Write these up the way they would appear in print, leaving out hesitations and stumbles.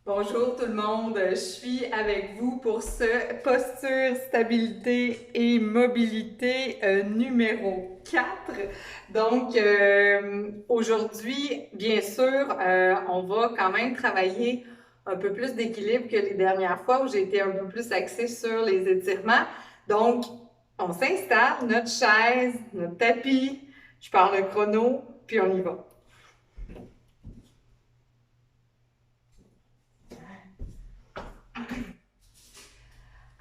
Bonjour tout le monde, je suis avec vous pour ce posture, stabilité et mobilité numéro 4. Donc aujourd'hui, bien sûr, on va quand même travailler un peu plus d'équilibre que les dernières fois où j'ai été un peu plus axée sur les étirements. Donc, on s'installe, notre chaise, notre tapis, je pars le chrono, puis on y va.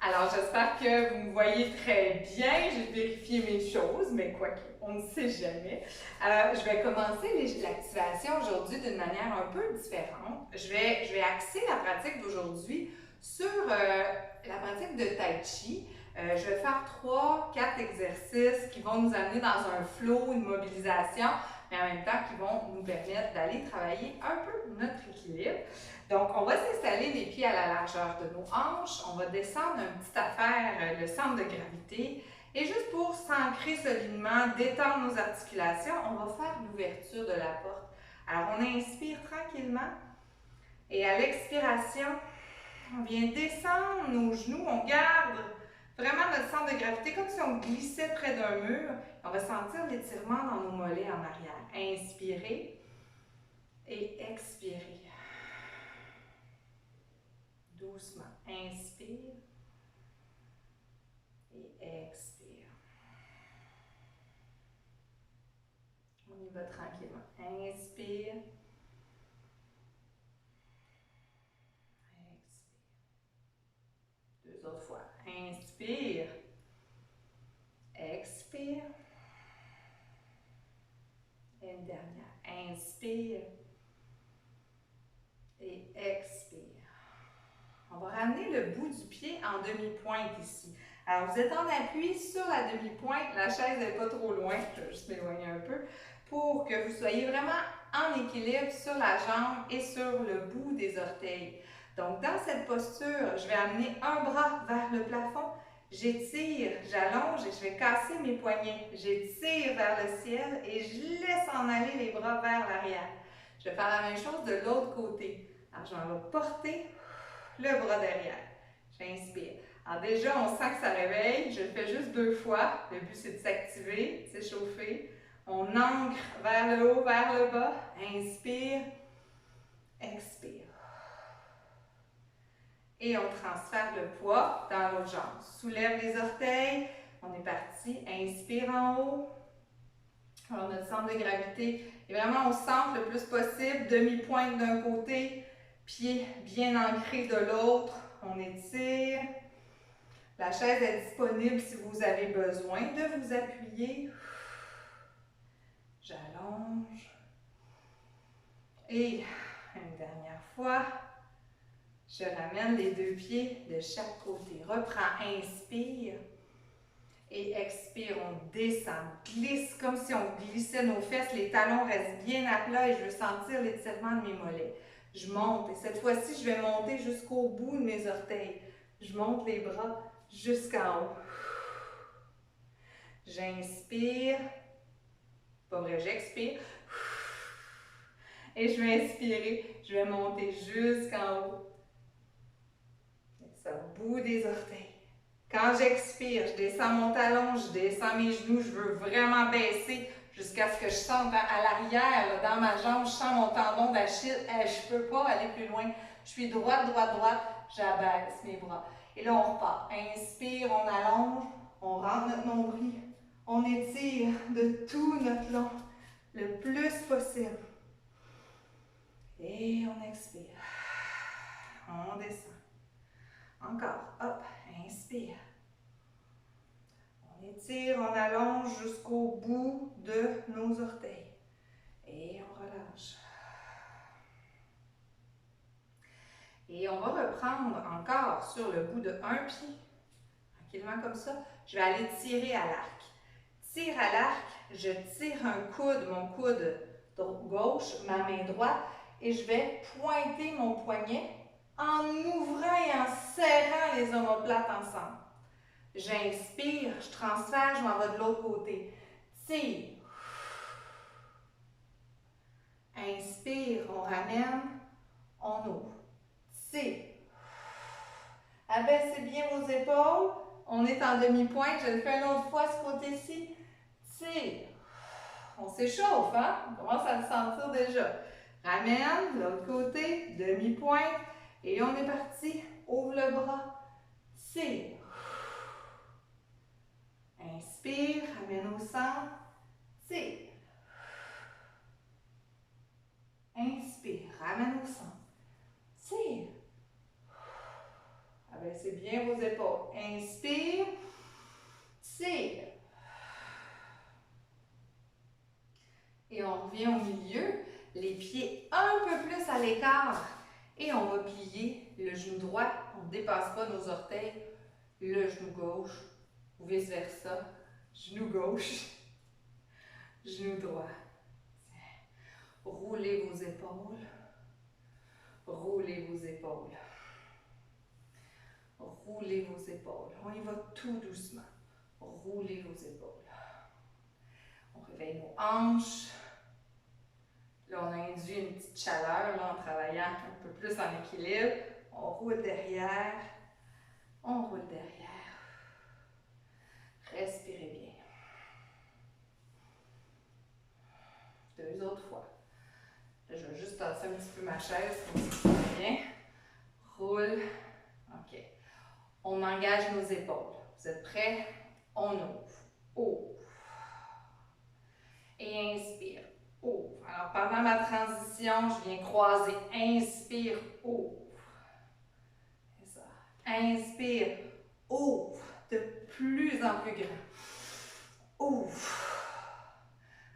Alors, j'espère que vous me voyez très bien. J'ai vérifié mes choses, mais quoique, on ne sait jamais. Je vais commencer l'activation aujourd'hui d'une manière un peu différente. Je vais axer la pratique d'aujourd'hui sur la pratique de Tai Chi. Je vais faire 3-4 exercices qui vont nous amener dans un flow, une mobilisation, mais en même temps qui vont nous permettre d'aller travailler un peu notre équilibre. Donc, on va s'installer les pieds à la largeur de nos hanches. On va descendre une petite affaire, le centre de gravité. Et juste pour s'ancrer solidement, détendre nos articulations, on va faire l'ouverture de la porte. Alors, on inspire tranquillement. Et à l'expiration, on vient descendre nos genoux. On garde vraiment notre centre de gravité comme si on glissait près d'un mur. On va sentir l'étirement dans nos mollets en arrière. Inspirez et expirez. Doucement. Inspire et expire. On y va tranquillement. Inspire. Expire. Deux autres fois. Inspire. Expire. Et une dernière. Inspire. Et expire. On va ramener le bout du pied en demi-pointe ici. Alors, vous êtes en appui sur la demi-pointe. La chaise n'est pas trop loin. Je vais juste m'éloigner un peu pour que vous soyez vraiment en équilibre sur la jambe et sur le bout des orteils. Donc, dans cette posture, je vais amener un bras vers le plafond. J'étire, j'allonge et je vais casser mes poignets. J'étire vers le ciel et je laisse en aller les bras vers l'arrière. Je vais faire la même chose de l'autre côté. Alors, je m'en vais porter le bras derrière. J'inspire. Alors déjà, on sent que ça réveille. Je le fais juste 2 fois. Le but, c'est de s'activer, de s'échauffer. On ancre vers le haut, vers le bas. Inspire. Expire. Et on transfère le poids dans l'autre jambe. Soulève les orteils. On est parti. Inspire en haut. Alors, notre centre de gravité est vraiment au centre le plus possible. Demi-pointe d'un côté, pied bien ancré de l'autre. On étire. La chaise est disponible si vous avez besoin de vous appuyer. J'allonge. Et une dernière fois, je ramène les deux pieds de chaque côté. Reprends, inspire. Et expire, on descend, glisse comme si on glissait nos fesses. Les talons restent bien à plat et je veux sentir l'étirement de mes mollets. Je monte et cette fois-ci, je vais monter jusqu'au bout de mes orteils. Je monte les bras jusqu'en haut. J'inspire. Pas vrai, j'expire. Et je vais inspirer. Je vais monter jusqu'en haut. C'est au bout des orteils. Quand j'expire, je descends mon talon, je descends mes genoux, je veux vraiment baisser jusqu'à ce que je sente à l'arrière, dans ma jambe, je sens mon tendon d'Achille. Je ne peux pas aller plus loin. Je suis droite, droite, droite. J'abaisse mes bras. Et là, on repart. Inspire, on allonge, on rentre notre nombril. On étire de tout notre long, le plus possible. Et on expire. On descend. Encore. Hop, inspire. On étire, on allonge jusqu'au bout de nos orteils. Et on relâche. Et on va reprendre encore sur le bout de un pied. Tranquillement comme ça. Je vais aller tirer à l'arc. Tire à l'arc, je tire un coude, mon coude gauche, ma main droite, et je vais pointer mon poignet en ouvrant et en serrant les omoplates ensemble. J'inspire, je transfère, je m'en vais de l'autre côté. Tire. Inspire, on ramène, on ouvre. tire. Abaissez bien vos épaules. On est en demi-pointe. Je le fais une autre fois ce côté-ci. Tire. On s'échauffe, hein? On commence à le sentir déjà. Ramène, l'autre côté, demi-pointe. Et on est parti. Ouvre le bras. Tire. Inspire, ramène au centre. Tire. Inspire, ramène au centre. Tire. Abaissez bien vos épaules. Inspire. Tire. Et on revient au milieu. Les pieds un peu plus à l'écart. Et on va plier le genou droit. On ne dépasse pas nos orteils. Le genou gauche. Ou vice-versa. Genou gauche. Genou droit. Roulez vos épaules. Roulez vos épaules. Roulez vos épaules. On y va tout doucement. Roulez vos épaules. On réveille nos hanches. Là, on a induit une petite chaleur là, en travaillant un peu plus en équilibre. On roule derrière. On roule derrière. Respirez bien. Deux autres fois. Là, je vais juste tasser un petit peu ma chaise pour que ça soit bien. Roule. OK. On engage nos épaules. Vous êtes prêts? On ouvre. Ouvre. Et inspire. Ouvre. Alors, pendant ma transition, je viens croiser. Inspire. Ouvre. C'est ça. Inspire. Ouvre. De plus en plus grand. Ouvre.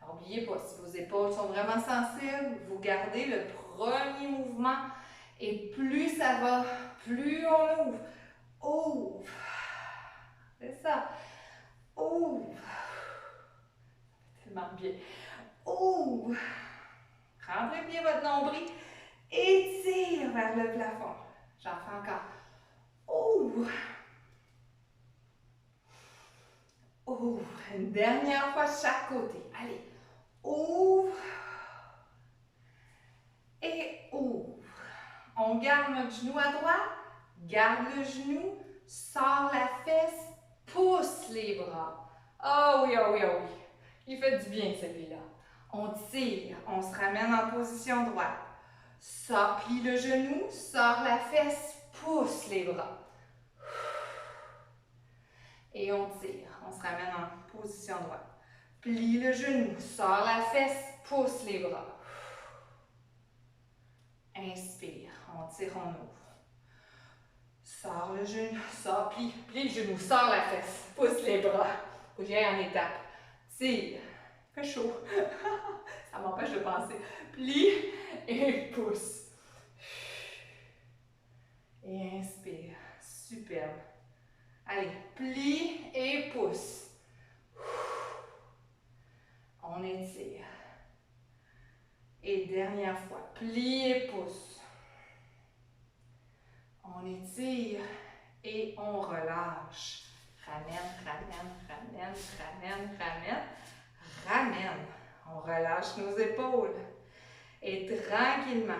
Alors, n'oubliez pas, si vos épaules sont vraiment sensibles, vous gardez le premier mouvement. Et plus ça va, plus on ouvre. Ouvre. C'est ça. Ouvre. Tellement bien. Ouvre. Rentrez bien votre nombril. Étire vers le plafond. J'en fais encore. Ouvre. Ouvre. Une dernière fois chaque côté. Allez. Ouvre. Et ouvre. On garde notre genou à droite. Garde le genou. Sors la fesse. Pousse les bras. Oh oui, oh oui, oh oui. Il fait du bien celui-là. On tire, on se ramène en position droite. Sors, plie le genou, sors la fesse, pousse les bras. Et on tire, on se ramène en position droite. Plie le genou, sors la fesse, pousse les bras. Inspire, on tire, on ouvre. Sors le genou, sors, plie le genou, sors la fesse, pousse les bras. Faut que j'y aille en étape. Tire. Fait chaud. Ça m'empêche de penser. Plie et pousse. Et inspire. Superbe. Allez, plie et pousse. On étire. Et dernière fois. Plie et pousse. On étire et on relâche. Ramène, ramène, ramène, ramène, ramène. Ramène. On relâche nos épaules. Et tranquillement,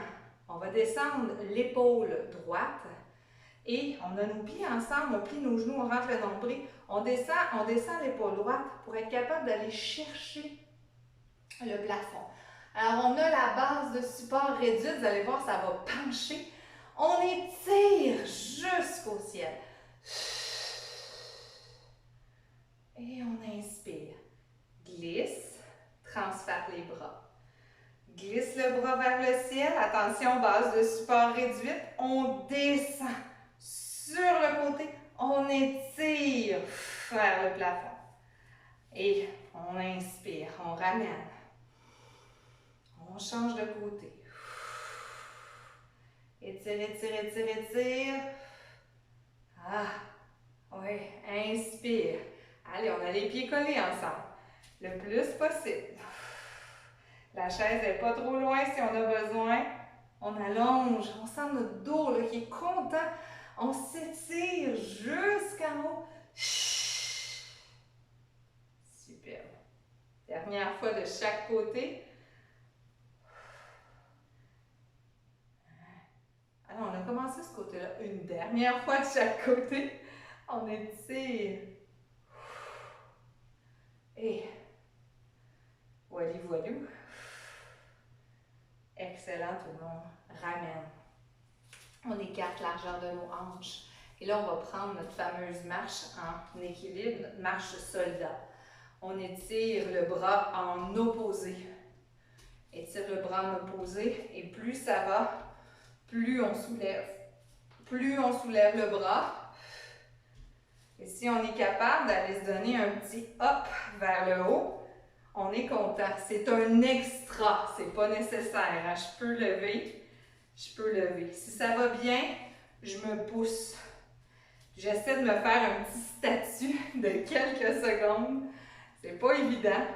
on va descendre l'épaule droite. Et on a nos pieds ensemble, on plie nos genoux, on rentre le nombril. On descend l'épaule droite pour être capable d'aller chercher le plafond. Alors, on a la base de support réduite. Vous allez voir, ça va pencher. On étire jusqu'au ciel. Et on inspire. Glisse, transfère les bras. Glisse le bras vers le ciel. Attention, base de support réduite. On descend sur le côté. On étire vers le plafond. Et on inspire, on ramène. On change de côté. Étire, étire, étire, étire. Ah, oui, inspire. Allez, on a les pieds collés ensemble. Le plus possible. La chaise n'est pas trop loin si on a besoin. On allonge, on sent notre dos là, qui est content. On s'étire jusqu'en haut. Superbe. Dernière fois de chaque côté. Alors, on a commencé recommencer ce côté-là une dernière fois de chaque côté. On étire. Et voilà, voilà. Excellent tout le monde. Ramène. On écarte la largeur de nos hanches. Et là, on va prendre notre fameuse marche en équilibre, notre marche soldat. On étire le bras en opposé. Étire le bras en opposé. Et plus ça va, plus on soulève. Plus on soulève le bras. Et si on est capable d'aller se donner un petit hop vers le haut, on est content. C'est un extra. C'est pas nécessaire. Hein? Je peux lever. Je peux lever. Si ça va bien, je me pousse. J'essaie de me faire un petit statut de quelques secondes. C'est pas évident.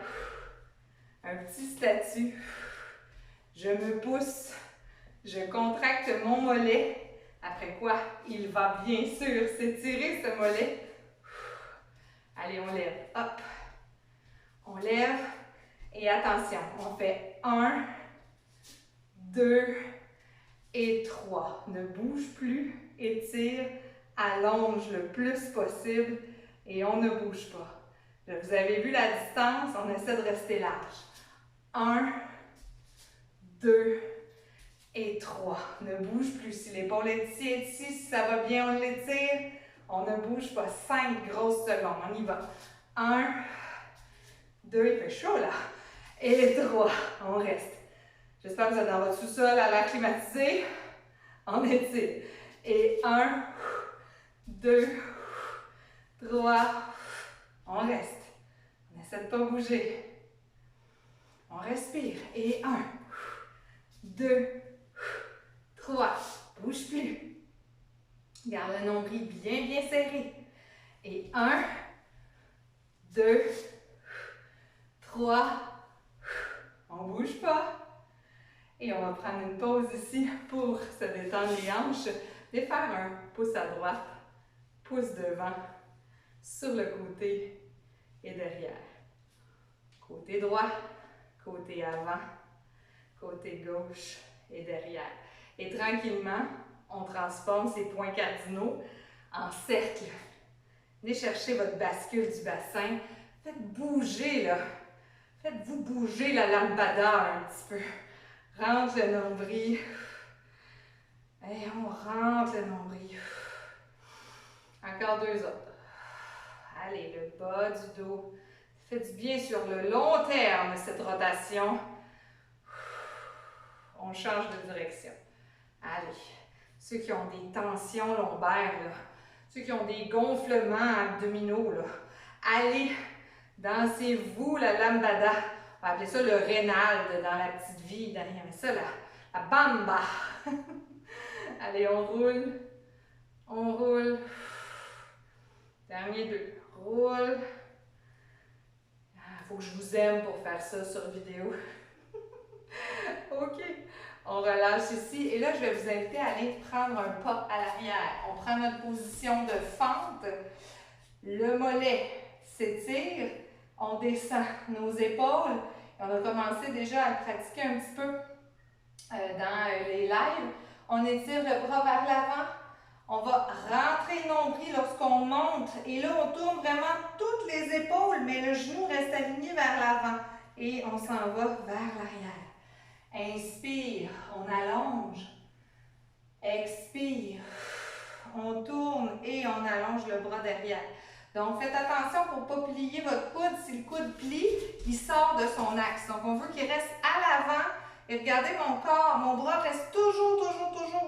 Un petit statut. Je me pousse. Je contracte mon mollet. Après quoi, il va bien sûr s'étirer ce mollet. Allez, on lève. Hop. On lève. Et attention, on fait 1, 2 et 3. Ne bouge plus. Étire. Allonge le plus possible et on ne bouge pas. Vous avez vu la distance, on essaie de rester large. 1, 2 et 3. Ne bouge plus. Si l'épaule est ici, si ça va bien, on l'étire. On ne bouge pas. 5 grosses secondes. On y va. 1, 2, il fait chaud là. Et 3. On reste. J'espère que vous êtes dans votre sous-sol à l'air climatisé. On étire. Et 1, 2, 3, on reste. On essaie de ne pas bouger. On respire. Et 1, 2, 3, bouge plus. Garde le nombril bien, bien serré. Et 1, 2, 3, on ne bouge pas. Et on va prendre une pause ici pour se détendre les hanches. Et faire un pouce à droite, pouce devant, sur le côté et derrière. Côté droit, côté avant, côté gauche et derrière. Et tranquillement, on transforme ces points cardinaux en cercle. Venez chercher votre bascule du bassin. Faites bouger, là. Faites-vous bouger la lambada un petit peu. Rentre le nombril. Et on rentre le nombril. Encore 2 autres. Allez, le bas du dos. Faites du bien sur le long terme, cette rotation. On change de direction. Allez, ceux qui ont des tensions lombaires, là, ceux qui ont des gonflements abdominaux, là, allez, dansez-vous la lambada. On va appeler ça le Reynald dans la petite vie. Derrière ça, la bamba. Allez, on roule. On roule. Dernier 2. Roule. Il faut que je vous aime pour faire ça sur vidéo. OK. On relâche ici. Et là, je vais vous inviter à aller prendre un pas à l'arrière. On prend notre position de fente. Le mollet s'étire. On descend nos épaules. Et on a commencé déjà à le pratiquer un petit peu dans les lives. On étire le bras vers l'avant. On va rentrer le nombril lorsqu'on monte. Et là, on tourne vraiment toutes les épaules, mais le genou reste aligné vers l'avant. Et on s'en va vers l'arrière. Inspire, on allonge. Expire, on tourne et on allonge le bras derrière. Donc, faites attention pour ne pas plier votre coude. Si le coude plie, il sort de son axe. Donc, on veut qu'il reste à l'avant. Et regardez mon corps, mon bras reste toujours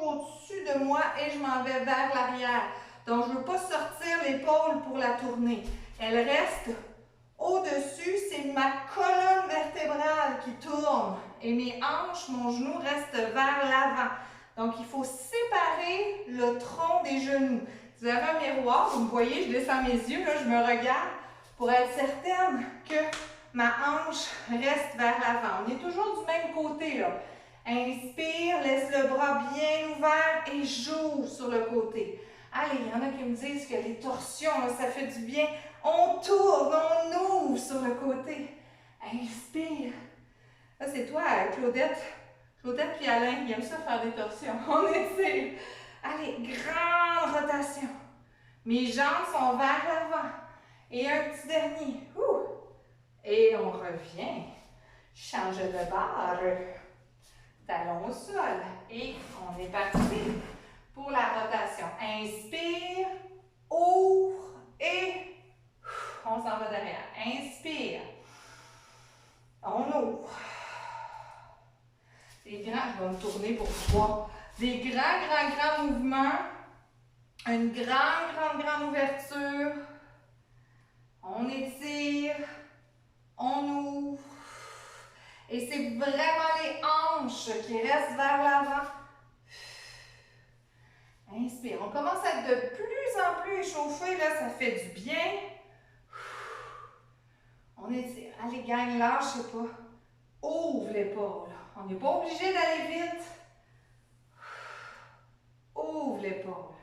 au-dessus de moi et je m'en vais vers l'arrière. Donc, je ne veux pas sortir l'épaule pour la tourner. Elle reste au-dessus, c'est ma colonne vertébrale qui tourne. Et mes hanches, mon genou reste vers l'avant. Donc, il faut séparer le tronc des genoux. Si vous avez un miroir, vous me voyez, je descends mes yeux, là, je me regarde pour être certaine que ma hanche reste vers l'avant. On est toujours du même côté, là. Inspire, laisse le bras bien ouvert et j'ouvre sur le côté. Allez, il y en a qui me disent que les torsions, là, ça fait du bien. On tourne, on ouvre sur le côté. Inspire. Là, c'est toi, Claudette. Claudette puis Alain, ils aiment ça faire des torsions. On étire. Allez, grande rotation. Mes jambes sont vers l'avant. Et un petit dernier. Et on revient. Change de barre. Talon au sol. Et on est parti pour la rotation. Inspire, ouvre et on s'en va derrière. Inspire. On ouvre. Des grands, je vais me tourner pour voir. Des grands mouvements. Une grande ouverture. On étire. On ouvre. Et c'est vraiment les hanches qui restent vers l'avant. Inspire. On commence à être de plus en plus échauffé. Là, ça fait du bien. On étire. Allez, gang, lâchez pas. Ouvre l'épaule. On n'est pas obligé d'aller vite. Ouvre l'épaule.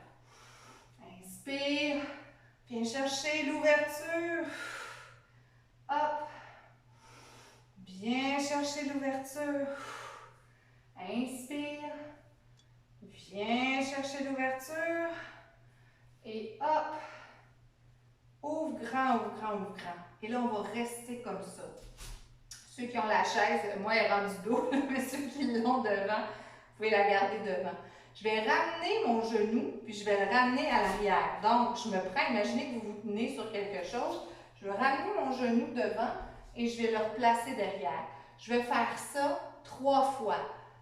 Inspire. Viens chercher l'ouverture. Hop. Viens chercher l'ouverture. Inspire. Viens chercher l'ouverture. Et hop. Ouvre grand, ouvre grand, ouvre grand. Et là, on va rester comme ça. Ceux qui ont la chaise, moi, elle rend du dos, mais ceux qui l'ont devant, vous pouvez la garder devant. Je vais ramener mon genou, puis je vais le ramener à l'arrière. Donc, je me prends, imaginez que vous vous tenez sur quelque chose. Je vais ramener mon genou devant et je vais le replacer derrière. Je vais faire ça 3 fois.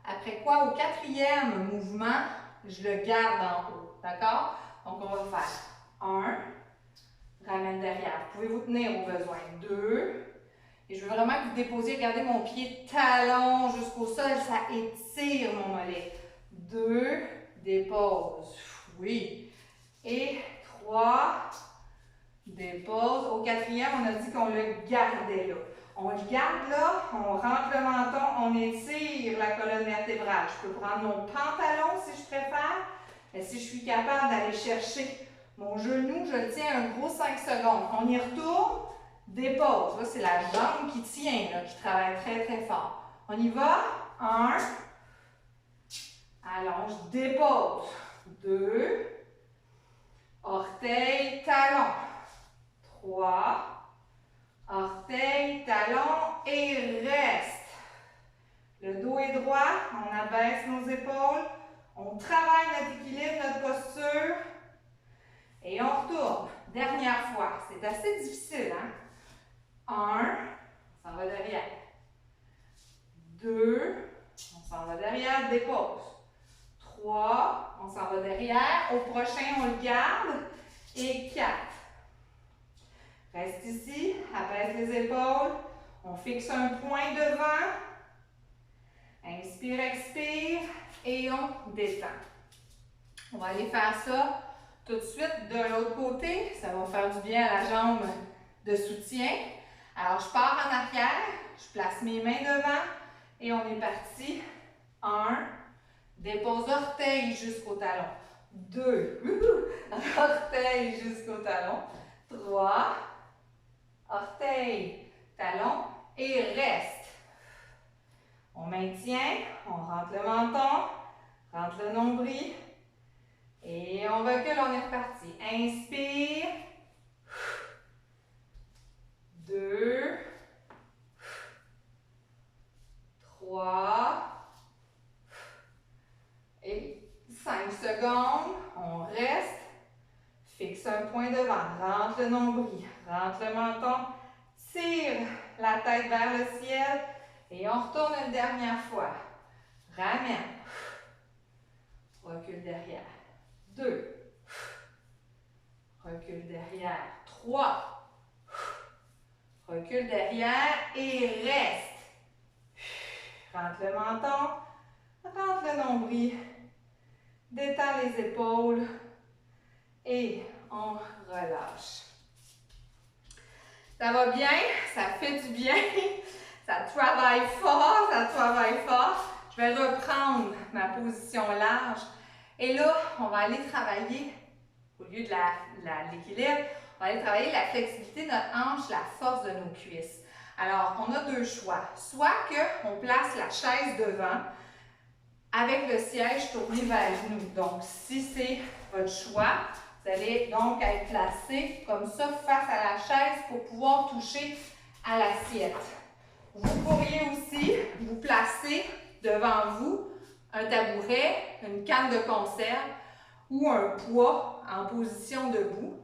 Après quoi, au 4e mouvement, je le garde en haut. D'accord? Donc, on va faire 1, ramène derrière. Vous pouvez vous tenir au besoin. 2. Et je veux vraiment que vous déposiez, regardez mon pied talon jusqu'au sol, ça étire mon mollet. 2, dépose. Oui. Et 3, dépose. Au 4e, on a dit qu'on le gardait là. On le garde là, on rentre le menton, on étire la colonne vertébrale. Je peux prendre mon pantalon si je préfère, mais si je suis capable d'aller chercher mon genou, je le tiens un gros 5 secondes. On y retourne, dépose. Là, c'est la jambe qui tient, là, qui travaille très fort. On y va. 1, allonge, dépose. 2, orteil, talon. 3, orteil, talon et reste. Le dos est droit, on abaisse nos épaules, on travaille notre équilibre, notre posture et on retourne. Dernière fois, c'est assez difficile, hein? 1, on s'en va derrière. 2, on s'en va derrière, dépose. 3, on s'en va derrière. Au prochain, on le garde. Et 4. Reste ici, abaisse les épaules. On fixe un point devant. Inspire, expire. Et on descend. On va aller faire ça tout de suite de l'autre côté. Ça va faire du bien à la jambe de soutien. Alors, je pars en arrière. Je place mes mains devant. Et on est parti. 1. Dépose orteil jusqu'au talon. 2. Orteil jusqu'au talon. 3. Orteil, talon et reste. On maintient, on rentre le menton, rentre le nombril et on recule, on est reparti. Inspire. 2. 3. Et 5 secondes, on reste, fixe un point devant, rentre le nombril, rentre le menton, tire la tête vers le ciel et on retourne une dernière fois. Ramène, recule derrière, 2, recule derrière, 3, recule derrière et reste. Rentre le menton, rentre le nombril. Détends les épaules et on relâche. Ça va bien, ça fait du bien, ça travaille fort, Je vais reprendre ma position large et là, on va aller travailler, au lieu de l'équilibre, on va aller travailler la flexibilité de notre hanche, la force de nos cuisses. Alors, on a 2 choix. Soit qu'on place la chaise devant, avec le siège tourné vers nous. Donc, si c'est votre choix, vous allez donc être placé comme ça face à la chaise pour pouvoir toucher à l'assiette. Vous pourriez aussi vous placer devant vous un tabouret, une canne de conserve ou un poids en position debout.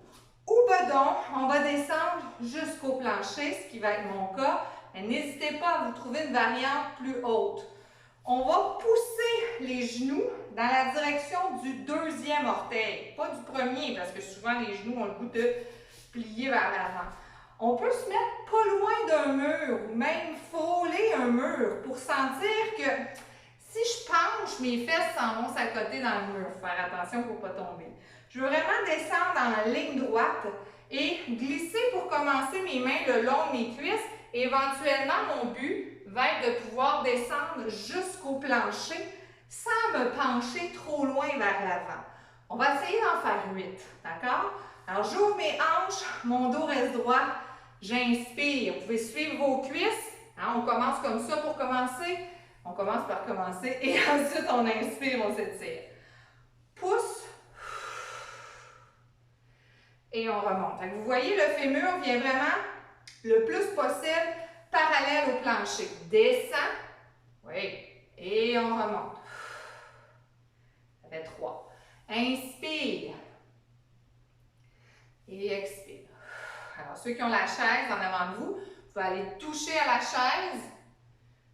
Ou bedon, on va descendre jusqu'au plancher, ce qui va être mon cas. Mais n'hésitez pas à vous trouver une variante plus haute. On va pousser les genoux dans la direction du deuxième orteil, pas du premier, parce que souvent les genoux ont le goût de plier vers l'avant. On peut se mettre pas loin d'un mur ou même frôler un mur pour sentir que si je penche, mes fesses s'en vont s'accoter dans le mur. Il faut faire attention pour ne pas tomber. Je veux vraiment descendre dans la ligne droite et glisser pour commencer mes mains le long de mes cuisses. Et éventuellement, mon but va être de pouvoir descendre jusqu'au plancher sans me pencher trop loin vers l'avant. On va essayer d'en faire 8, d'accord? Alors, j'ouvre mes hanches, mon dos reste droit, j'inspire. Vous pouvez suivre vos cuisses. Hein, on commence comme ça pour commencer. On commence par commencer et ensuite on inspire, on s'étire. Pousse. Et on remonte. Donc, vous voyez, le fémur vient vraiment le plus possible parallèle au plancher. Descend. Oui. Et on remonte. Ça fait 3. Inspire. Et expire. Alors, ceux qui ont la chaise en avant de vous, vous allez toucher à la chaise,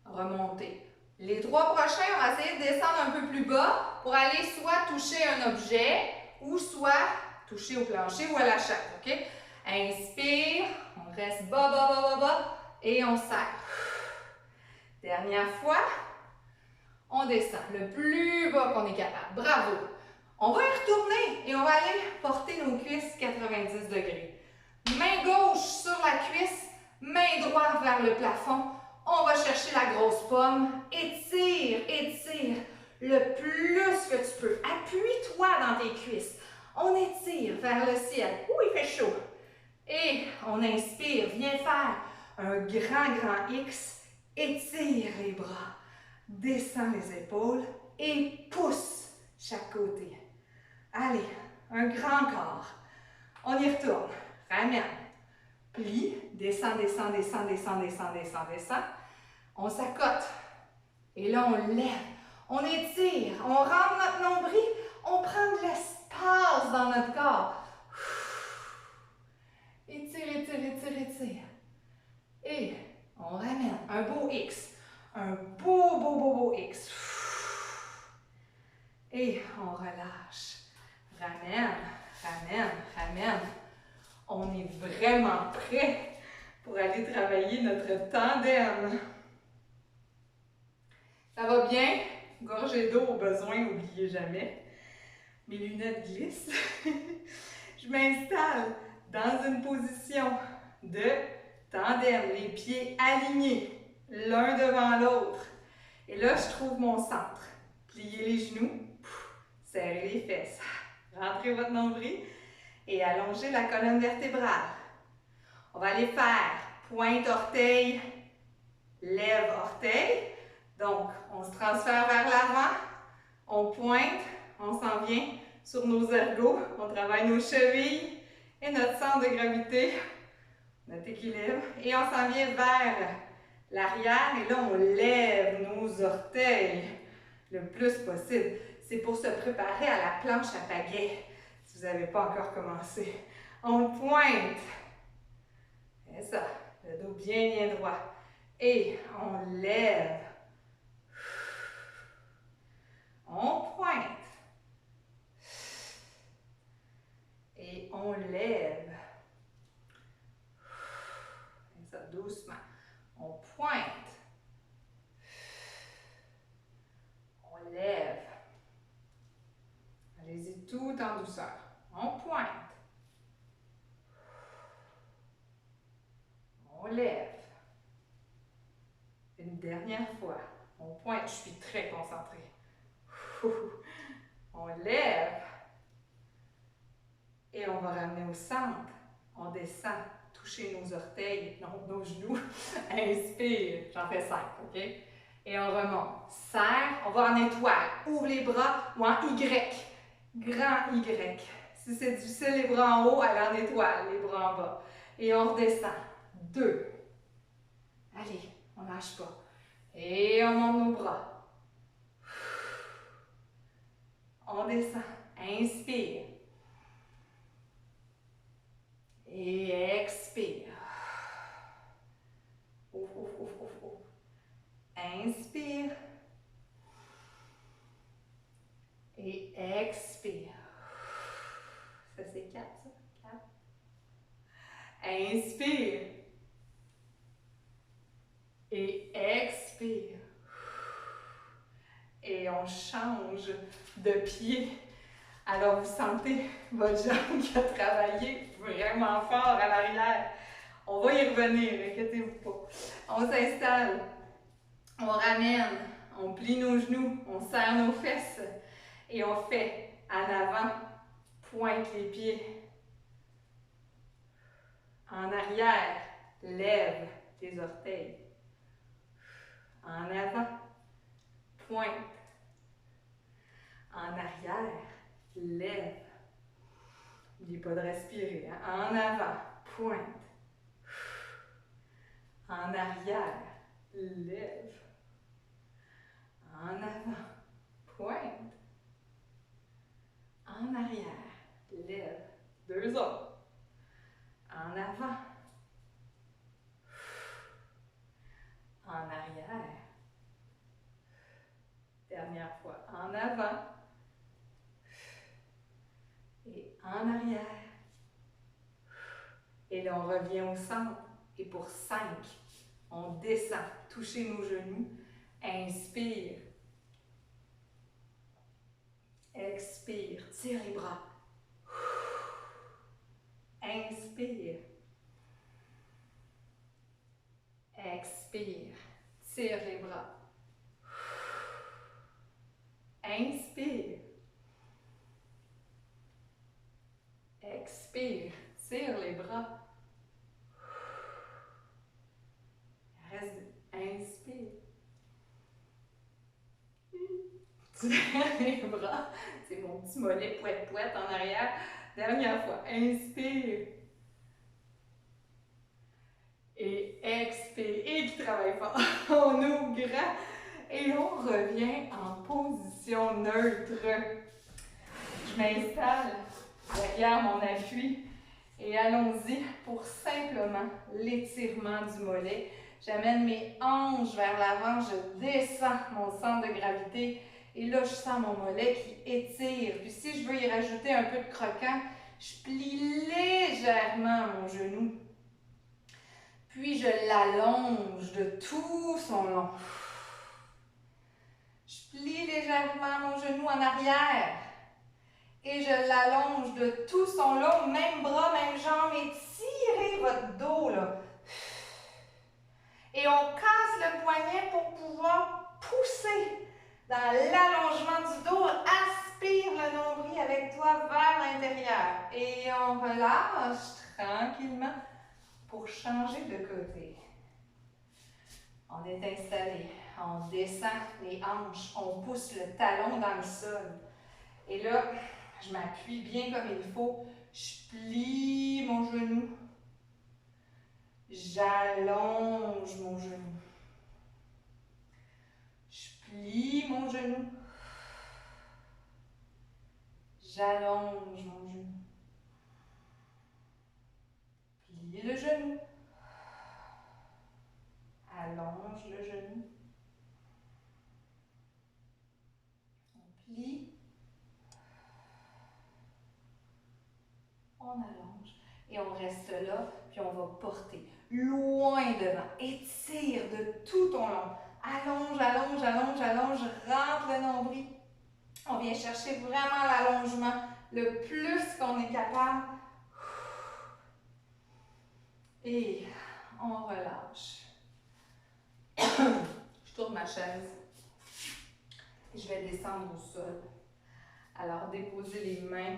remonter. Les 3 prochains, on va essayer de descendre un peu plus bas pour aller soit toucher un objet ou soit toucher au plancher ou à la chaise. OK? Inspire, on reste bas, bas, bas, bas, bas et on serre. Dernière fois, on descend le plus bas qu'on est capable. Bravo! On va y retourner et on va aller porter nos cuisses 90 degrés. Main gauche sur la cuisse, main droite vers le plafond. On va chercher la grosse pomme. Étire, étire le plus que tu peux. Appuie-toi dans tes cuisses. On étire vers le ciel. Ouh, il fait chaud. Et on inspire. Viens faire un grand X. Étire les bras. Descends les épaules et pousse chaque côté. Allez, un grand corps. On y retourne. Ramène. Plie. Descend, descend, descend, descend, descend, descend, descend. On s'accote. Et là, on lève. On étire. On rentre notre nombril. On prend de l'espace dans notre corps. Étire, étire, étire, étire. Et on ramène un beau X. Un beau X. Et on relâche. Ramène, ramène, ramène. On est vraiment prêt pour aller travailler notre tandem. Ça va bien? Gorgée d'eau au besoin, n'oubliez jamais. Mes lunettes glissent. Je m'installe dans une position de tandem, les pieds alignés, l'un devant l'autre. Et là, je trouve mon centre. Pliez les genoux, serrez les fesses, rentrez votre nombril et allongez la colonne vertébrale. On va aller faire pointe orteil, lève orteil. Donc, on se transfère vers l'avant, on pointe, on s'en vient sur nos ergots, on travaille nos chevilles et notre centre de gravité, notre équilibre. Et on s'en vient vers l'arrière et là, on lève nos orteils le plus possible. C'est pour se préparer à la planche à pagaie, si vous n'avez pas encore commencé. On pointe. C'est ça, le dos bien droit. Et on lève. On pointe. Et on lève. Et ça, doucement. On pointe. On lève. Allez-y tout en douceur. On pointe. On lève. Une dernière fois. On pointe. Je suis très concentrée. On lève. Et on va ramener au centre. On descend. Toucher nos orteils, non, nos genoux. Inspire. J'en fais 5, OK? Et on remonte. Serre, on va en étoile. Ouvre les bras ou en Y. Grand Y. Si c'est difficile, les bras en haut, allez en étoile, les bras en bas. Et on redescend. 2. Allez, on ne lâche pas. Et on monte nos bras. On descend. Inspire. Et expire. Ouf, ouf, ouf, ouf, ouf. Inspire. Et expire. Ça, c'est 4, ça. 4. Inspire. Et expire. Et on change de pied. Alors, vous sentez votre jambe qui a travaillé vraiment fort à l'arrière. On va y revenir, inquiétez-vous pas. On s'installe. On ramène. On plie nos genoux. On serre nos fesses. Et on fait en avant. Pointe les pieds. En arrière, lève tes orteils. En avant, pointe. En arrière, lève. N'oubliez pas de respirer. Hein? En avant, pointe. En arrière, lève. En avant, pointe. En arrière, lève. 2 autres. En avant. En arrière. Dernière fois. En avant. Et en arrière. Et là, on revient au centre. Et pour 5, on descend. Touchez nos genoux. Inspire. Expire. Tire les bras. Inspire. Expire. Tire les bras. Inspire. Expire. Tire les bras. Reste. Inspire. Tire les bras. C'est mon petit mollet poète-poète en arrière. Dernière fois. Inspire. Et expire. Et qui travaille fort. On ouvre grand. Et on revient en position neutre. Je m'installe derrière mon appui. Et allons-y pour simplement l'étirement du mollet. J'amène mes hanches vers l'avant, je descends mon centre de gravité et là je sens mon mollet qui étire. Puis si je veux y rajouter un peu de croquant, je plie légèrement mon genou. Puis je l'allonge de tout son long. Je plie légèrement mon genou en arrière. Et je l'allonge de tout son long, même bras, même jambe, et tirez votre dos, là. Et on casse le poignet pour pouvoir pousser dans l'allongement du dos. Aspire le nombril avec toi vers l'intérieur. Et on relâche tranquillement pour changer de côté. On est installé, on descend les hanches, on pousse le talon dans le sol. Et là, je m'appuie bien comme il faut. Je plie mon genou. J'allonge mon genou. Je plie mon genou. J'allonge mon genou. Plie le genou. Allonge le genou. On plie. On allonge. Et on reste là, puis on va porter loin devant. Étire de tout ton long. Allonge, allonge, allonge, allonge. Rentre le nombril. On vient chercher vraiment l'allongement le plus qu'on est capable. Et on relâche. Je tourne ma chaise. Je vais descendre au sol. Alors, déposez les mains.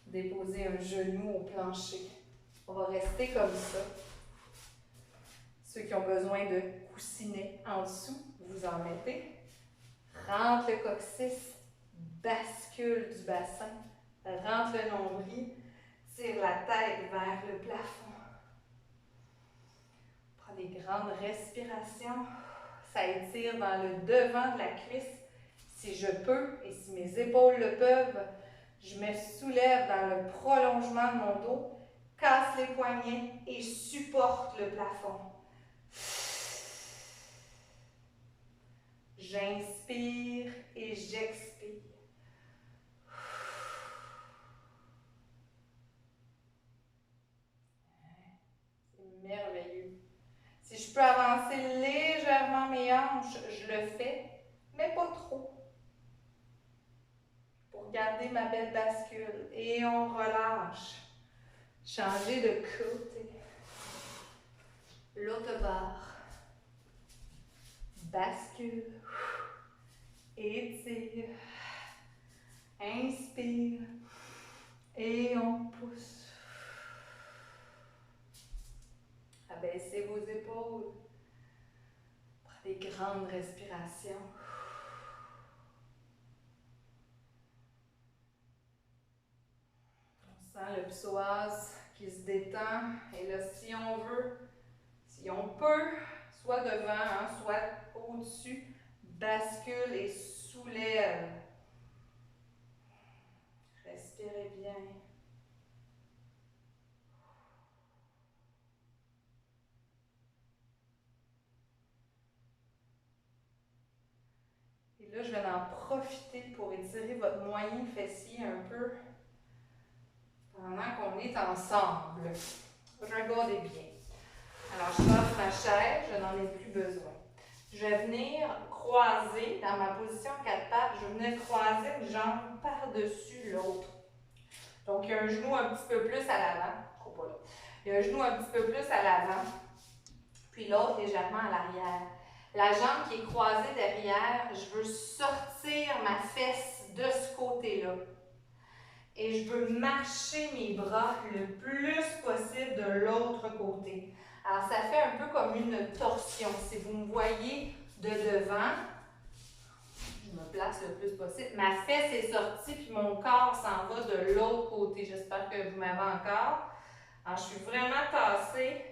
Déposer un genou au plancher. On va rester comme ça. Ceux qui ont besoin de coussinets en dessous, vous en mettez. Rentre le coccyx, bascule du bassin, rentre le nombril, tire la tête vers le plafond. Prends des grandes respirations. Ça étire dans le devant de la cuisse. Si je peux et si mes épaules le peuvent, je me soulève dans le prolongement de mon dos, casse les poignets et supporte le plafond. J'inspire et j'expire. C'est merveilleux. Si je peux avancer légèrement mes hanches, je le fais, mais pas trop. Pour garder ma belle bascule. Et on relâche. Changer de côté. L'autre barre. Bascule. Étire. Inspire. Et on pousse. Abaissez vos épaules. Prenez des grandes respirations. On sent le psoas qui se détend. Et là, si on veut, si on peut, soit devant, soit au-dessus, bascule et soulève. Respirez bien. Et là, je vais en profiter pour étirer votre moyen fessier un peu pendant qu'on est ensemble. Regardez bien. Alors, je passe ma chaise, je n'en ai plus besoin. Je vais venir croiser, dans ma position 4 pattes, je vais venir croiser une jambe par-dessus l'autre. Donc, il y a un genou un petit peu plus à l'avant. Oh, pas là. Il y a un genou un petit peu plus à l'avant, puis l'autre légèrement à l'arrière. La jambe qui est croisée derrière, je veux sortir ma fesse de ce côté-là. Et je veux marcher mes bras le plus possible de l'autre côté. Alors, ça fait un peu comme une torsion. Si vous me voyez de devant, je me place le plus possible. Ma fesse est sortie, puis mon corps s'en va de l'autre côté. J'espère que vous m'avez encore. Alors, je suis vraiment tassée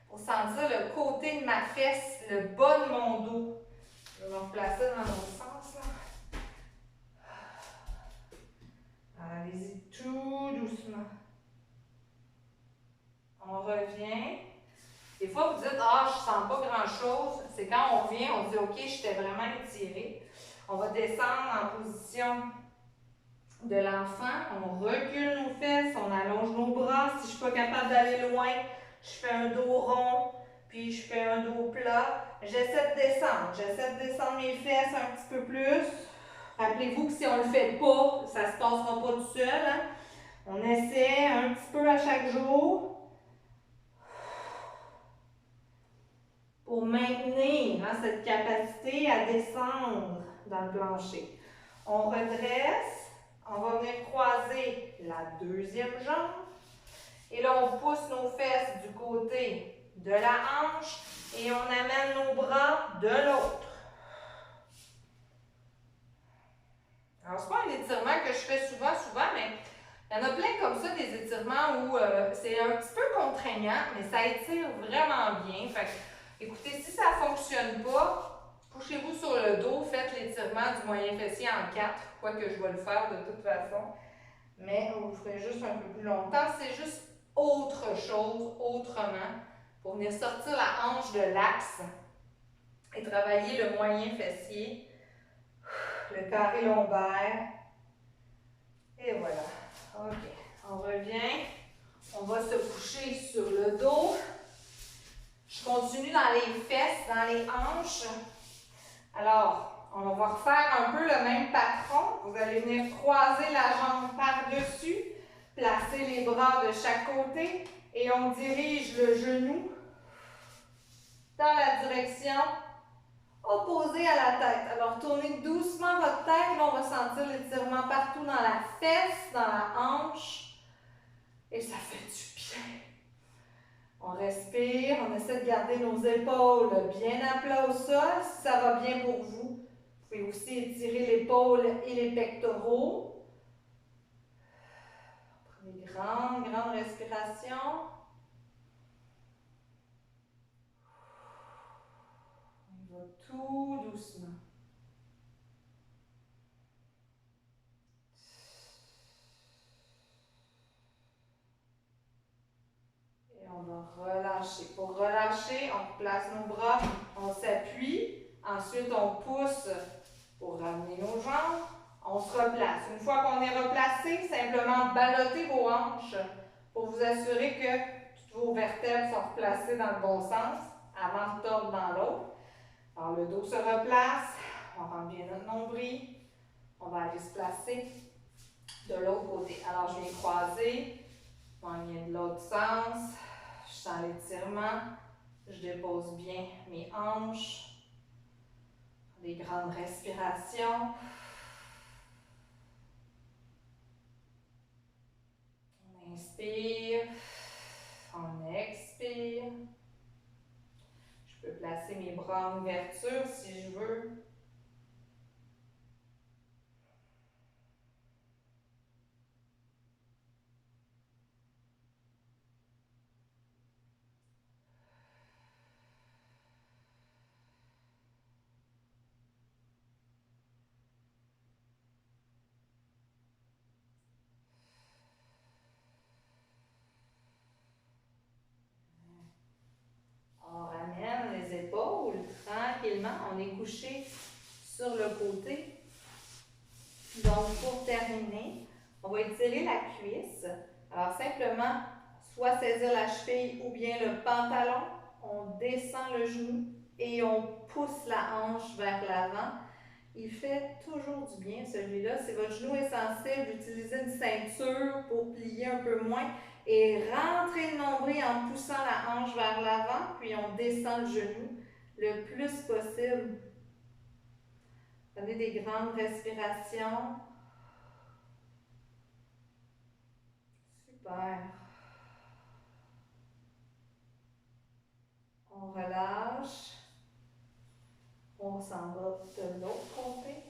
pour sentir le côté de ma fesse, le bas de mon dos. Je vais me replacer dans l'autre sens, là. Allez-y tout doucement. On revient. Des fois, vous dites « Ah, je ne sens pas grand-chose ». C'est quand on revient, on dit « Ok, j'étais vraiment étirée ». On va descendre en position de l'enfant. On recule nos fesses, on allonge nos bras. Si je ne suis pas capable d'aller loin, je fais un dos rond, puis je fais un dos plat. J'essaie de descendre. J'essaie de descendre mes fesses un petit peu plus. Rappelez-vous que si on ne le fait pas, ça ne se passera pas tout seul. Hein? On essaie un petit peu à chaque jour pour maintenir cette capacité à descendre dans le plancher. On redresse, on va venir croiser la deuxième jambe et là on pousse nos fesses du côté de la hanche et on amène nos bras de l'autre. Alors, ce n'est pas un étirement que je fais souvent, mais il y en a plein comme ça, des étirements où c'est un petit peu contraignant, mais ça étire vraiment bien. Fait que, écoutez, si ça ne fonctionne pas, couchez-vous sur le dos, faites l'étirement du moyen fessier en 4, quoique je vais le faire de toute façon. Mais vous le ferez juste un peu plus longtemps. C'est juste autre chose, autrement, pour venir sortir la hanche de l'axe et travailler le moyen fessier. Le carré lombaire. Et voilà. OK. On revient. On va se coucher sur le dos. Je continue dans les fesses, dans les hanches. Alors, on va refaire un peu le même patron. Vous allez venir croiser la jambe par-dessus, placer les bras de chaque côté et on dirige le genou dans la direction opposé à la tête. Alors, tournez doucement votre tête. Là, on va sentir l'étirement partout dans la fesse, dans la hanche. Et ça fait du bien. On respire, on essaie de garder nos épaules bien à plat au sol, si ça va bien pour vous. Vous pouvez aussi étirer l'épaule et les pectoraux. Prenez une grande respiration. On va tout doucement. Et on va relâcher. Pour relâcher, on place nos bras, on s'appuie. Ensuite, on pousse pour ramener nos jambes. On se replace. Une fois qu'on est replacé, simplement ballottez vos hanches pour vous assurer que toutes vos vertèbres sont replacées dans le bon sens avant de tordre dans l'autre. Alors, le dos se replace. On rentre bien notre nombril. On va aller se placer de l'autre côté. Alors, je viens croiser. On vient de l'autre sens. Je sens l'étirement. Je dépose bien mes hanches. Des grandes respirations. On inspire. On expire. Je peux placer mes bras en ouverture si je veux. On ramène les épaules tranquillement. On est couché sur le côté. Donc, pour terminer, on va étirer la cuisse. Alors, simplement, soit saisir la cheville ou bien le pantalon. On descend le genou et on pousse la hanche vers l'avant. Il fait toujours du bien, celui-là. Si votre genou est sensible, utilisez une ceinture pour plier un peu moins et rentrez le nombril en poussant la hanche vers l'avant, puis on descend le genou le plus possible. Prenez des grandes respirations. Super. On relâche. On s'en va de l'autre côté.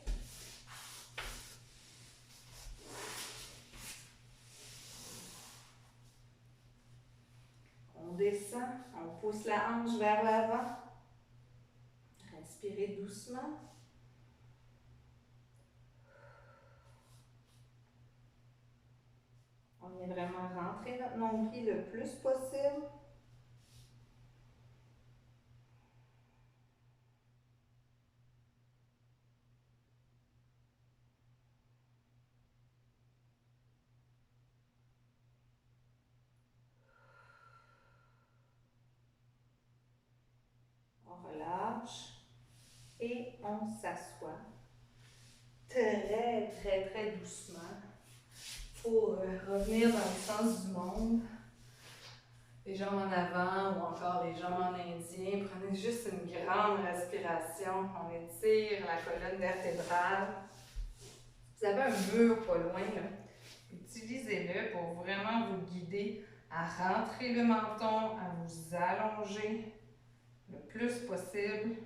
On descend, on pousse la hanche vers l'avant. Respirez doucement. On vient vraiment rentrer notre nombril le plus possible. On relâche et on s'assoit très doucement pour revenir dans le sens du monde. Les jambes en avant ou encore les jambes en indien. Prenez juste une grande respiration. On étire la colonne vertébrale. Vous avez un mur pas loin, là. Utilisez-le pour vraiment vous guider à rentrer le menton, à vous allonger le plus possible.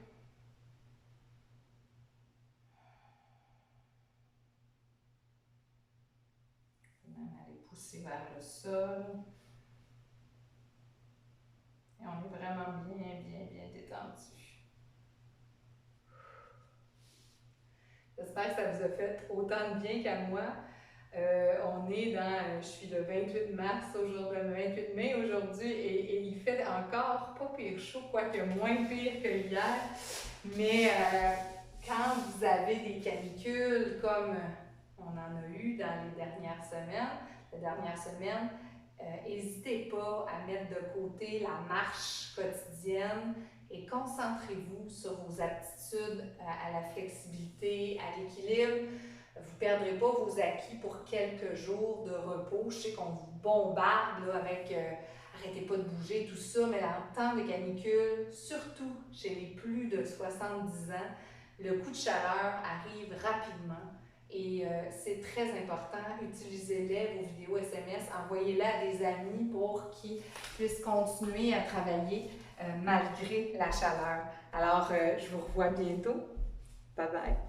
Même aller pousser vers le sol. Et on est vraiment bien détendu. J'espère que ça vous a fait autant de bien qu'à moi. On est dans, je suis le 28 mars aujourd'hui, le 28 mai aujourd'hui, et il fait encore pas pire chaud, quoique moins pire que hier. Mais quand vous avez des canicules comme on en a eu dans les dernières semaines, n'hésitez pas à mettre de côté la marche quotidienne et concentrez-vous sur vos aptitudes à la flexibilité, à l'équilibre. Vous ne perdrez pas vos acquis pour quelques jours de repos. Je sais qu'on vous bombarde là, avec arrêtez pas de bouger, tout ça, mais en temps de canicule, surtout chez les plus de 70 ans, le coup de chaleur arrive rapidement Et c'est très important. Utilisez-les, vos vidéos SMS, envoyez-les à des amis pour qu'ils puissent continuer à travailler malgré la chaleur. Alors, je vous revois bientôt. Bye bye!